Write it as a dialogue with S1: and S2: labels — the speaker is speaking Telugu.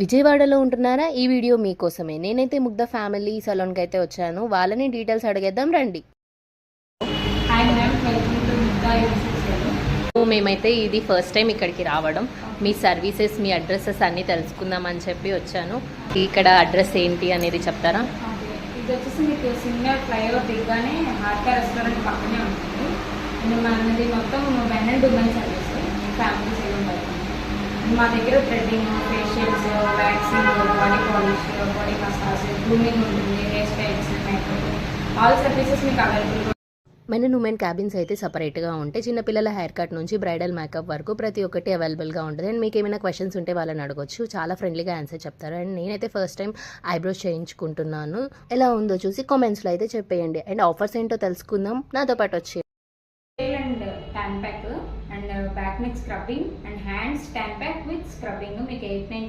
S1: విజయవాడలో ఉంటున్నారా? ఈ వీడియో మీకోసమే. నేనైతే ముగ్ధ ఫ్యామిలీ సలూన్‌కి అయితే వచ్చాను. వాళ్ళని డీటెయిల్స్ అడిగేద్దాం రండి.
S2: Hi ma'am, welcome to Mugdha YouTube channel.
S1: మేమైతే ఇది ఫస్ట్ టైం ఇక్కడికి రావడం. మీ సర్వీసెస్, మీ అడ్రసెస్ అన్నీ తెలుసుకుందామని చెప్పి వచ్చాను. ఇక్కడ అడ్రస్ ఏంటి అనేది చెప్తారా?
S2: ఇది వచ్చేసి మీకు సింగర్ ఫ్లైఓవర్ దిగ్గానే హార్కా రెస్టారెంట్ పక్కనే ఉంటుంది. అండ్ మనది మొత్తం men and women service, family salon బయట. మా దగ్గర threading, facials, waxing, body polish, body massage, grooming ఉంటుంది, hair styles, makeup, all services మీకు available.
S1: Men and women cabins అయితే సపరేట్గా ఉంటాయి. చిన్నపిల్లల హెయిర్ కట్ నుంచి బ్రైడల్ మేకప్ వరకు ప్రతి ఒక్కటి అవైలబుల్గా ఉంటుంది. అండ్ మీకు ఏమైనా క్వశ్చన్స్ ఉంటే వాళ్ళని అడగొచ్చు, చాలా ఫ్రెండ్లీగా ఆన్సర్ చెప్తారు. అండ్ నేనైతే ఫస్ట్ టైం ఐబ్రోస్ చేయించుకుంటున్నాను. ఎలా ఉందో చూసి కామెంట్స్లో అయితే చెప్పేయండి. అండ్ ఆఫర్స్ ఏంటో తెలుసుకుందాం, నాతో పాటు వచ్చి.
S2: And tan pack and back neck scrubbing and hands tan pack with scrubbing మీకు 890